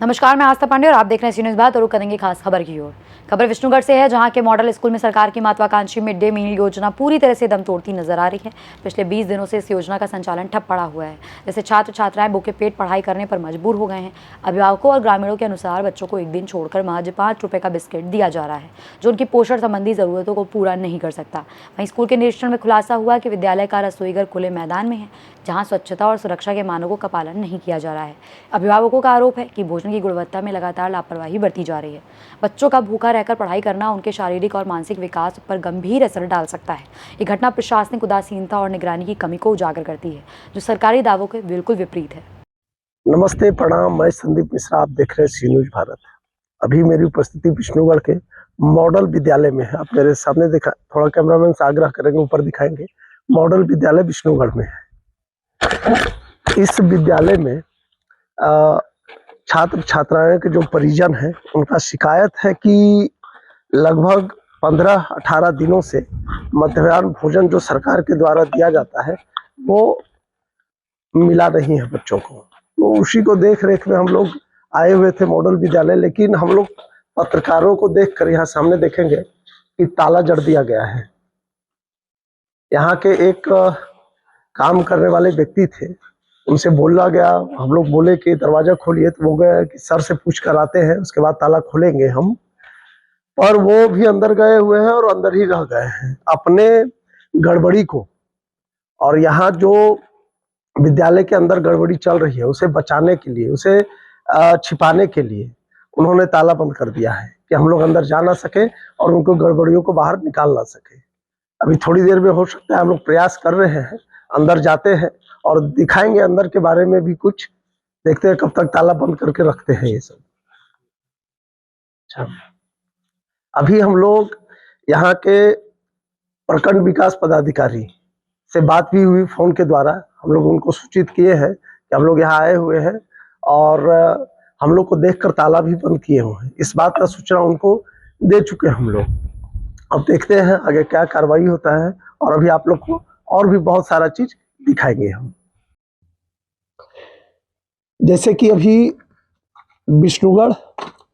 नमस्कार, मैं आस्था पांडे और आप देख रहे हैं सी न्यूज़ भारत और रुक करेंगे खास खबर की ओर। खबर विष्णुगढ़ से है, जहां के मॉडल स्कूल में सरकार की महत्वाकांक्षी मिड डे मील योजना पूरी तरह से दम तोड़ती नजर आ रही है। पिछले 20 दिनों से इस योजना का संचालन ठप पड़ा हुआ है, जैसे छात्र छात्राएं भूखे पेट पढ़ाई करने पर मजबूर हो गए हैं। अभिभावकों और ग्रामीणों के अनुसार बच्चों को एक दिन छोड़कर महज 5 रुपये का बिस्किट दिया जा रहा है, जो उनकी पोषण संबंधी जरूरतों को पूरा नहीं कर सकता। वहीं स्कूल के निरीक्षण में खुलासा हुआ कि विद्यालय का रसोई घर खुले मैदान में है, जहां स्वच्छता और सुरक्षा के मानकों का पालन नहीं किया जा रहा है। अभिभावकों का आरोप है कि भोजन की गुणवत्ता में लगातार लापरवाही बरती जा रही है। बच्चों का भूखा रहकर पढ़ाई करना उनके शारीरिक और मानसिक विकास पर गंभीर असर डाल सकता है। ये घटना प्रशासनिक उदासीनता और निगरानी की कमी को उजागर करती है, जो सरकारी दावों के बिल्कुल विपरीत है। नमस्ते, प्रणाम। मैं संदीप मिश्रा, आप देख रहे हैं सी न्यूज़ भारत। अभी मेरी उपस्थिति विष्णुगढ़ के मॉडल विद्यालय में है। आप मेरे सामने देखा, थोड़ा कैमरामैन से आग्रह करेंगे, ऊपर दिखाएंगे। मॉडल विद्यालय विष्णुगढ़ में है। इस विद्यालय में छात्र छात्राएं के जो परिजन हैं, उनका शिकायत है कि लगभग 15-18 दिनों से मध्याह्न भोजन जो सरकार के द्वारा दिया जाता है वो मिला नहीं है बच्चों को। तो उसी को देख रेख में हम लोग आए हुए थे मॉडल विद्यालय, लेकिन हम लोग पत्रकारों को देखकर यहाँ सामने देखेंगे कि ताला जड़ दिया गया है। यहाँ के एक काम करने वाले व्यक्ति थे, उनसे बोला गया, हम लोग बोले कि दरवाजा खोलिए, तो वो गए कि सर से पूछ कर आते हैं, उसके बाद ताला खोलेंगे हम। और वो भी अंदर गए हुए हैं और अंदर ही रह गए हैं अपने गड़बड़ी को। और यहाँ जो विद्यालय के अंदर गड़बड़ी चल रही है उसे बचाने के लिए, उसे छिपाने के लिए उन्होंने ताला बंद कर दिया है कि हम लोग अंदर जा ना सके और उनको गड़बड़ियों को बाहर निकाल ना सके। अभी थोड़ी देर में हो सकता है, हम लोग प्रयास कर रहे हैं, अंदर जाते हैं और दिखाएंगे अंदर के बारे में भी कुछ। देखते हैं कब तक ताला बंद करके रखते हैं ये सब। अच्छा, अभी हम लोग यहाँ के प्रखंड विकास पदाधिकारी से बात भी हुई फोन के द्वारा। हम लोग उनको सूचित किए हैं कि हम लोग यहाँ आए हुए हैं और हम लोग को देखकर ताला भी बंद किए हुए हैं। इस बात का सूचना उनको दे चुके हैं हम लोग। अब देखते हैं आगे क्या कार्रवाई होता है, और अभी आप लोग को और भी बहुत सारा चीज दिखाएंगे हम। जैसे कि अभी विष्णुगढ़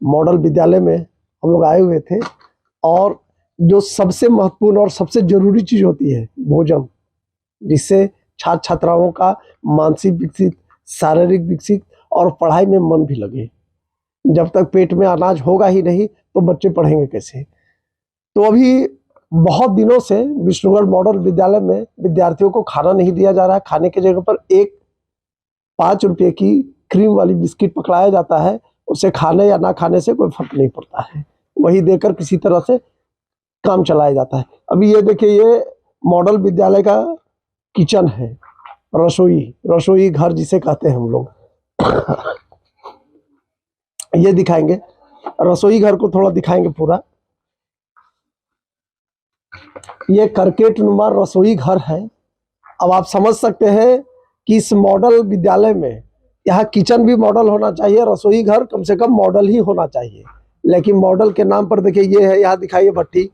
मॉडल विद्यालय में हम लोग आए हुए थे, और जो सबसे महत्वपूर्ण और सबसे जरूरी चीज होती है भोजन, जिससे छात्र छात्राओं का मानसिक विकसित, शारीरिक विकसित और पढ़ाई में मन भी लगे। जब तक पेट में अनाज होगा ही नहीं तो बच्चे पढ़ेंगे कैसे। तो अभी बहुत दिनों से विष्णुगढ़ मॉडल विद्यालय में विद्यार्थियों को खाना नहीं दिया जा रहा है। खाने की जगह पर एक 5 रुपये की क्रीम वाली बिस्किट पकड़ाया जाता है। उसे खाने या ना खाने से कोई फर्क नहीं पड़ता है, वही देकर किसी तरह से काम चलाया जाता है। अभी ये देखिए, ये मॉडल विद्यालय का किचन है, रसोई घर जिसे कहते हैं हम लोग। ये दिखाएंगे, रसोई घर को थोड़ा दिखाएंगे पूरा। ये करकेट नुमा रसोई घर है। अब आप समझ सकते हैं कि इस मॉडल विद्यालय में यहाँ किचन भी मॉडल होना चाहिए, रसोई घर कम से कम मॉडल ही होना चाहिए। लेकिन मॉडल के नाम पर देखिए ये है, यहाँ दिखाइए भट्टी।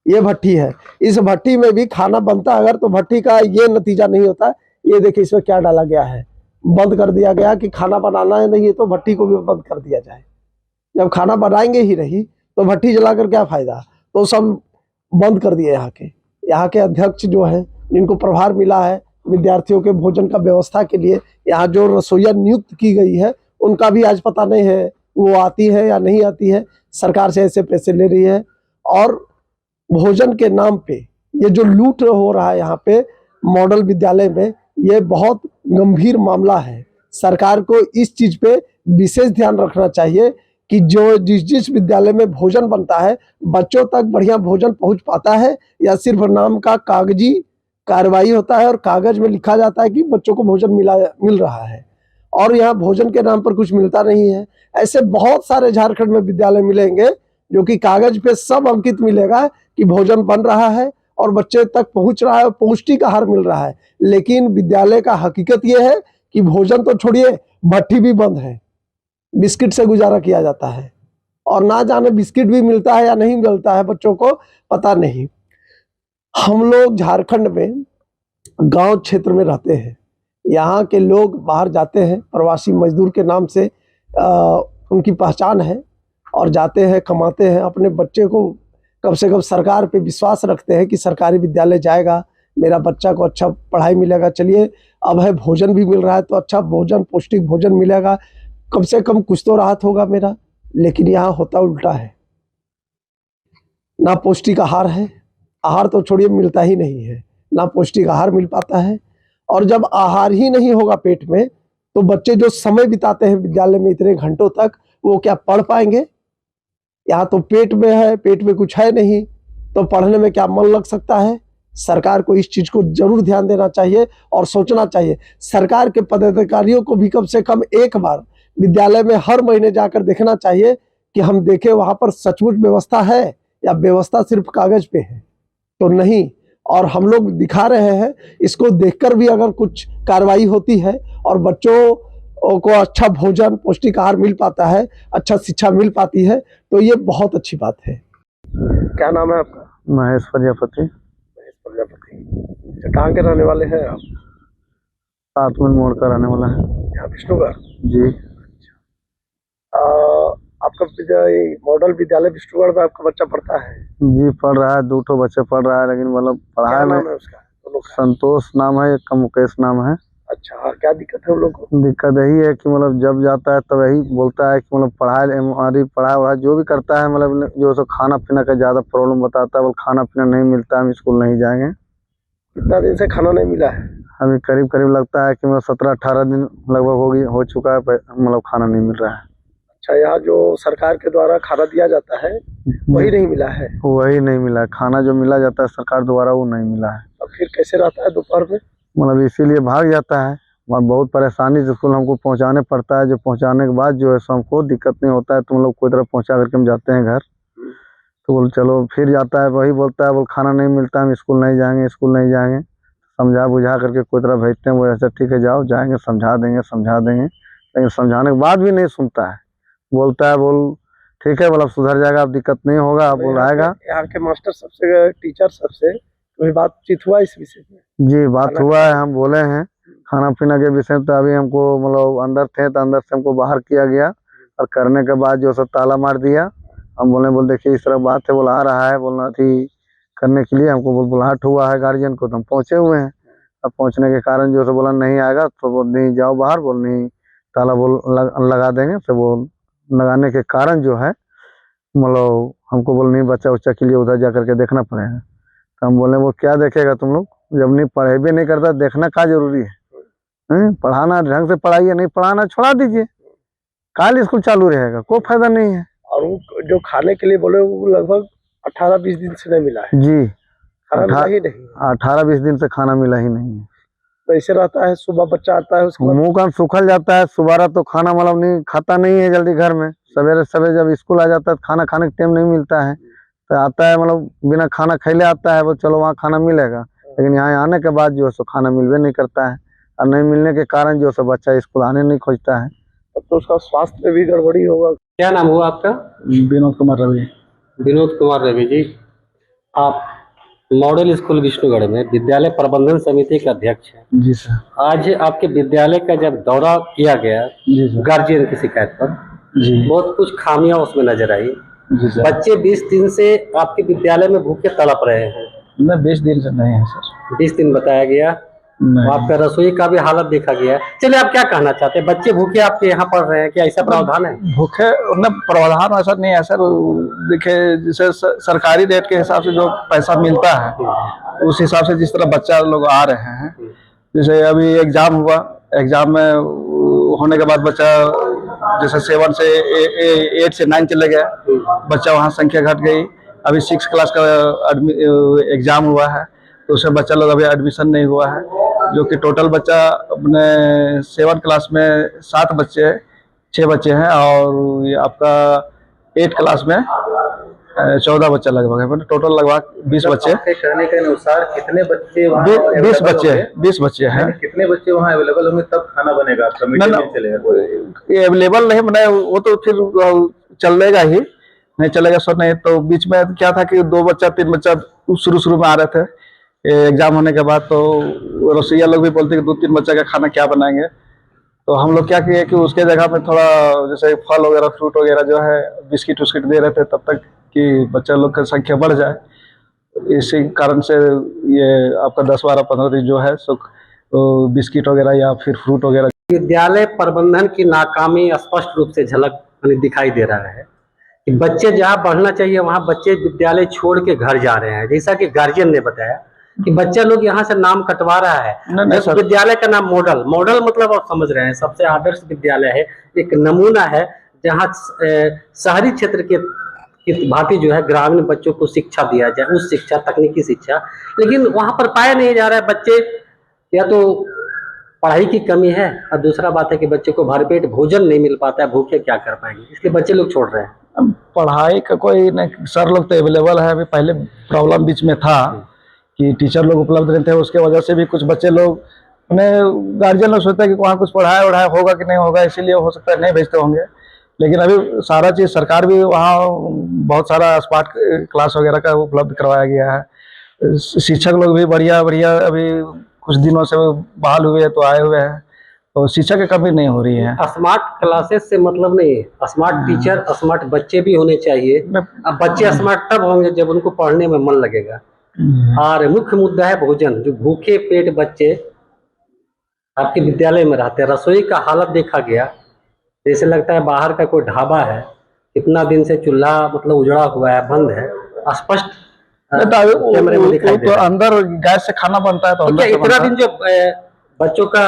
ये भट्टी है, इस भट्टी में भी खाना बनता अगर तो भट्टी का ये नतीजा नहीं होता। ये देखिए इसमें क्या डाला गया है, बंद कर दिया गया कि खाना बनाना है नहीं है तो भट्टी को भी बंद कर दिया जाए। जब खाना बनाएंगे ही नहीं तो भट्टी जलाकर क्या फायदा। तो सब बंद कर दिए। यहाँ के अध्यक्ष जो है, जिनको प्रभार मिला है विद्यार्थियों के भोजन का व्यवस्था के लिए, यहाँ जो रसोइया नियुक्त की गई है उनका भी आज पता नहीं है वो आती है या नहीं आती है। सरकार से ऐसे पैसे ले रही है और भोजन के नाम पे ये जो लूट हो रहा है यहाँ पे मॉडल विद्यालय में, ये बहुत गंभीर मामला है। सरकार को इस चीज पे विशेष ध्यान रखना चाहिए कि जो जिस विद्यालय में भोजन बनता है, बच्चों तक बढ़िया भोजन पहुंच पाता है या सिर्फ नाम का कागजी कार्रवाई होता है और कागज में लिखा जाता है कि बच्चों को भोजन मिल रहा है, और यहाँ भोजन के नाम पर कुछ मिलता नहीं है। ऐसे बहुत सारे झारखंड में विद्यालय मिलेंगे जो कि कागज पे सब अंकित मिलेगा कि भोजन बन रहा है और बच्चे तक पहुंच रहा है, पौष्टिक आहार मिल रहा है। लेकिन विद्यालय का हकीकत यह है कि भोजन तो छोड़िए, भट्टी भी बंद है, बिस्किट से गुजारा किया जाता है, और ना जाने बिस्किट भी मिलता है या नहीं मिलता है, बच्चों को पता नहीं। हम लोग झारखंड में गांव क्षेत्र में रहते हैं। यहाँ के लोग बाहर जाते हैं, प्रवासी मजदूर के नाम से उनकी पहचान है और जाते हैं, कमाते हैं, अपने बच्चे को कम से कम सरकार पे विश्वास रखते हैं कि सरकारी विद्यालय जाएगा, मेरा बच्चा को अच्छा पढ़ाई मिलेगा। चलिए अब है भोजन भी मिल रहा है तो अच्छा भोजन, पौष्टिक भोजन मिलेगा, कम से कम कुछ तो राहत होगा मेरा। लेकिन यहाँ होता उल्टा है, ना पौष्टिक आहार है, आहार तो छोड़िए मिलता ही नहीं है, ना पौष्टिक आहार मिल पाता है। और जब आहार ही नहीं होगा पेट में तो बच्चे जो समय बिताते हैं विद्यालय में इतने घंटों तक, वो क्या पढ़ पाएंगे? यहाँ तो पेट में है, पेट में कुछ है नहीं, तो पढ़ने में क्या मन लग सकता है? सरकार को इस चीज को जरूर ध्यान देना चाहिए और सोचना चाहिए। सरकार के पदाधिकारियों को भी कम से कम एक बार विद्यालय में हर महीने जाकर देखना चाहिए कि हम देखें वहां पर सचमुच व्यवस्था है या व्यवस्था सिर्फ कागज पे है। तो नहीं, और हम लोग दिखा रहे हैं, इसको देखकर भी अगर कुछ कार्रवाई होती है और बच्चों को अच्छा भोजन, पौष्टिक आहार मिल पाता है, अच्छा शिक्षा मिल पाती है, तो ये बहुत अच्छी बात है। क्या नाम है आपका? महेश प्रजापति। महेश प्रजापति। कहाँ के रहने वाले हैं आप? 7 मील मोड़ का रहने वाला है। यहाँ विष्णुगढ़ जी। आपका मॉडल विद्यालय विष्णुगढ़ में आपका बच्चा पढ़ता है? जी पढ़ रहा है, 2 बच्चे पढ़ रहा है, लेकिन मतलब पढ़ाई में नाम है उसका? संतोष नाम है, एक का मुकेश नाम है। अच्छा, और क्या दिक्कत है उन लोगों को? दिक्कत यही है कि मतलब जब जाता है तब यही बोलता है कि मतलब पढ़ाई जो भी करता है, मतलब जो सो खाना पीना का ज्यादा प्रॉब्लम बताता है, वो खाना पीना नहीं मिलता है, हम स्कूल नहीं जाएंगे। कितना दिन से खाना नहीं मिला है? अभी करीब करीब लगता है कि मतलब 17-18 दिन लगभग हो चुका है, मतलब खाना नहीं मिल रहा है। अच्छा, यहाँ जो सरकार के द्वारा खाना दिया जाता है वही नहीं मिला है? वही नहीं मिला है, खाना जो मिला जाता है सरकार द्वारा वो नहीं मिला है। अब फिर कैसे रहता है दोपहर में? मतलब इसीलिए भाग जाता है, वहाँ बहुत परेशानी से स्कूल हमको पहुँचाने पड़ता है। जो पहुँचाने के बाद जो है सो हमको दिक्कत नहीं होता है, तुम लोग कोई तरह पहुँचा करके हम जाते हैं घर, तो बोल चलो फिर जाता है, वही बोलता है बोल खाना नहीं मिलता, हम स्कूल नहीं जाएंगे, स्कूल नहीं जाएंगे। समझा बुझा करके कोई तरह भेजते हैं, वो ऐसा ठीक है जाओ, जाएंगे, समझा देंगे, लेकिन समझाने के बाद भी नहीं सुनता है। बोलता है बोल ठीक है, बोला सुधर जाएगा, अब दिक्कत नहीं होगा, अब बोल आएगा। यहाँ के मास्टर सबसे, टीचर सबसे कोई बातचीत हुआ इस विषय में? जी बात हुआ है, हम बोले हैं खाना पीना के विषय में, तो अभी हमको मतलब अंदर थे तो अंदर से हमको बाहर किया गया और करने के बाद जो सब ताला मार दिया। हम बोल देखिए इस तरह बात है, बोला आ रहा है, बोलना थी करने के लिए हमको बुलाहट हुआ है गार्जियन को, तो हम पहुँचे हुए हैं। अब पहुँचने के कारण जो है बोला नहीं आएगा, तो बोल नहीं जाओ बाहर, बोल नहीं ताला लगा देंगे। तो वो लगाने के कारण जो है मतलब हमको बोल नहीं बच्चा उच्चा के लिए उधर जा करके देखना पड़ेगा। तो हम बोले वो क्या देखेगा तुम लोग, जब नहीं पढ़े भी नहीं करता, देखना क्या जरूरी है? पढ़ाना ढंग से पढ़ाइए, नहीं पढ़ाना छोड़ा दीजिए, कल स्कूल चालू रहेगा, कोई फायदा नहीं है। और वो जो खाने के लिए बोले वो लगभग 18-20 दिन से नहीं मिला है? जी, खाना मिला ही नहीं? 18-20 दिन से खाना मिला ही नहीं है। तो ऐसे रहता है, सुबह बच्चा आता है उसको मुंह कान सूखल जाता है, सुबह तो खाना मतलब नहीं खाता नहीं है जल्दी घर में। सवेरे सवेरे जब स्कूल आ जाता है तो खाना खाने का टाइम नहीं मिलता है, तो आता है मतलब बिना खाना खैले आता है, वो चलो वहाँ खाना मिलेगा, लेकिन यहाँ आने के बाद जो है सो खाना मिलवे नहीं करता है, और नहीं मिलने के कारण जो है बच्चा स्कूल आने नहीं खोजता है। तब तो उसका स्वास्थ्य में भी गड़बड़ी होगा। क्या नाम हुआ आपका? विनोद कुमार रवि। विनोद कुमार रवि जी, आप मॉडल स्कूल विष्णुगढ़ में विद्यालय प्रबंधन समिति के अध्यक्ष हैं। जी सर। आज आपके विद्यालय का जब दौरा किया गया जी सर। गार्जियन की शिकायत पर, जी बहुत कुछ खामियां उसमें नजर आई। जी सर। बच्चे 20 दिन से आपके विद्यालय में भूखे तड़प रहे हैं। नहीं 20 दिन से नहीं है सर। 20 दिन बताया गया, आपका रसोई का भी हालत देखा गया। चलिए आप क्या कहना चाहते हैं, बच्चे भूखे आपके यहाँ पढ़ रहे हैं, क्या ऐसा प्रावधान है? भूखे न प्रावधान ऐसा नहीं है सर, देखिए जैसे सरकारी रेट के हिसाब से जो पैसा मिलता है उस हिसाब से जिस तरह बच्चा लोग आ रहे हैं, जैसे अभी एग्जाम हुआ, एग्जाम में होने के बाद बच्चा जैसे 7 से 8 से 9 चले गया, बच्चा वहाँ संख्या घट गई। अभी 6 क्लास का एग्जाम हुआ है, तो उससे बच्चा लोग अभी एडमिशन नहीं हुआ है, जो कि टोटल बच्चा अपने 7 क्लास में 6 बच्चे हैं, और ये आपका 8 क्लास में 14 बच्चा लगभग है, टोटल लगभग 20 बच्चे। कहने के अनुसार कितने बच्चे वहाँ 20 बच्चे हैं। कितने बच्चे वहाँ अवेलेबल होंगे तब खाना बनेगा आपका? मीटिंग में चलेगा? ये अवेलेबल नहीं बनाए, वो तो फिर चलेगा ही, नहीं चलेगा सर नहीं। तो बीच में क्या था कि 2 बच्चा 3 बच्चा शुरू में आ रहे थे एग्जाम होने के बाद, तो रसोईया लोग भी बोलते कि 2-3 बच्चा का खाना क्या बनाएंगे, तो हम लोग क्या किए कि उसके जगह पे थोड़ा जैसे फल वगैरह फ्रूट वगैरह जो है बिस्किट उस्किट दे रहे थे तब तक कि बच्चा लोग की संख्या बढ़ जाए। इसी कारण से ये आपका 10, 12, 15 दिन जो है सो तो बिस्किट वगैरह या फिर फ्रूट वगैरह। विद्यालय प्रबंधन की नाकामी स्पष्ट रूप से झलक दिखाई दे रहा है कि बच्चे जहाँ बढ़ना चाहिए वहाँ बच्चे विद्यालय छोड़ के घर जा रहे हैं। जैसा कि गार्जियन ने बताया कि बच्चा लोग यहाँ से नाम कटवा रहा है। नहीं सर। विद्यालय का नाम मॉडल मतलब आप समझ रहे हैं, सबसे आदर्श विद्यालय है, एक नमूना है जहाँ शहरी क्षेत्र के भांति जो है ग्रामीण बच्चों को शिक्षा दिया जाए, उस शिक्षा तकनीकी शिक्षा, लेकिन वहाँ पर पाया नहीं जा रहा है। बच्चे या तो पढ़ाई की कमी है और दूसरा बात है कि बच्चे को भरपेट भोजन नहीं मिल पाता है, भूखे क्या कर पाएंगे, इसलिए बच्चे लोग छोड़ रहे हैं। अब पढ़ाई का कोई नहीं, सर लोग तो अवेलेबल है। अभी पहले प्रॉब्लम बीच में था कि टीचर लोग उपलब्ध नहीं थे, उसके वजह से भी कुछ बच्चे लोग उन्हें गार्जियन लोग सोचते हैं कि वहाँ कुछ पढ़ाया वढ़ाया होगा कि नहीं होगा, इसीलिए हो सकता है नहीं भेजते होंगे। लेकिन अभी सारा चीज़ सरकार भी वहाँ बहुत सारा स्मार्ट क्लास वगैरह का उपलब्ध करवाया गया है। शिक्षक लोग भी बढ़िया बढ़िया अभी कुछ दिनों से बहाल हुए हैं तो आए हुए हैं, तो शिक्षा की कमी नहीं हो रही है। स्मार्ट क्लासेस से मतलब नहीं है, स्मार्ट टीचर स्मार्ट बच्चे भी होने चाहिए। अब बच्चे स्मार्ट तब होंगे जब उनको पढ़ने में मन लगेगा। और मुख्य मुद्दा है भोजन। जो भूखे पेट बच्चे आपके विद्यालय में रहते हैं, रसोई का हालत देखा गया, जैसे लगता है बाहर का कोई ढाबा है। कितना दिन से चूल्हा मतलब उजड़ा हुआ है, बंद है, स्पष्ट कैमरे में दिखाई दे तो रहा है। अंदर गैस से खाना बनता है तो तो क्या अंदर से इतना बनता है। दिन जो बच्चों का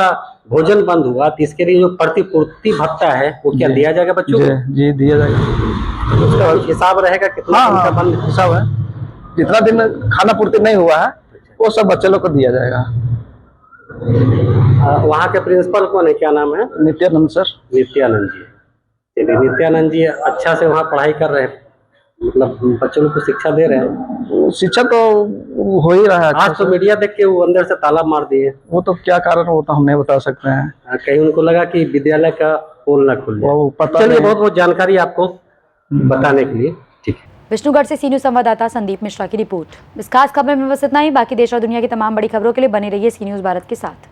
भोजन बंद हुआ तो इसके लिए जो प्रतिपूर्ति भत्ता है वो क्या जी। दिया जाएगा बच्चों को? जी दिया जाएगा। उसका हिसाब रहेगा कितना हाँ दिन का हाँ बंद है? हिसाब है, जितना दिन खाना पूर्ति नहीं हुआ है वो सब बच्चे लोग को दिया जाएगा। वहाँ के प्रिंसिपल कौन है, क्या नाम है? नित्यानंद सर। नित्यानंद जी। चलिए, नित्यानंद जी अच्छा से वहाँ पढ़ाई कर रहे हैं, मतलब बच्चों को शिक्षा दे रहे हैं। शिक्षा तो हो ही रहा है। आज तो मीडिया देख के वो अंदर से ताला मार दिए। वो तो क्या कारण वो तो हम नहीं बता सकते हैं। कहीं उनको लगा कि विद्यालय का पोल ना खुल जाए। वो पता चलिए, नहीं। बहुत बहुत जानकारी आपको बताने के लिए। ठीक है। विष्णुगढ़ से सीन्यूज संवाददाता संदीप मिश्रा की रिपोर्ट। इस खास खबर में बस इतना ही। बाकी देश और दुनिया की तमाम बड़ी खबरों के लिए बने रहिए सी न्यूज़ भारत के साथ।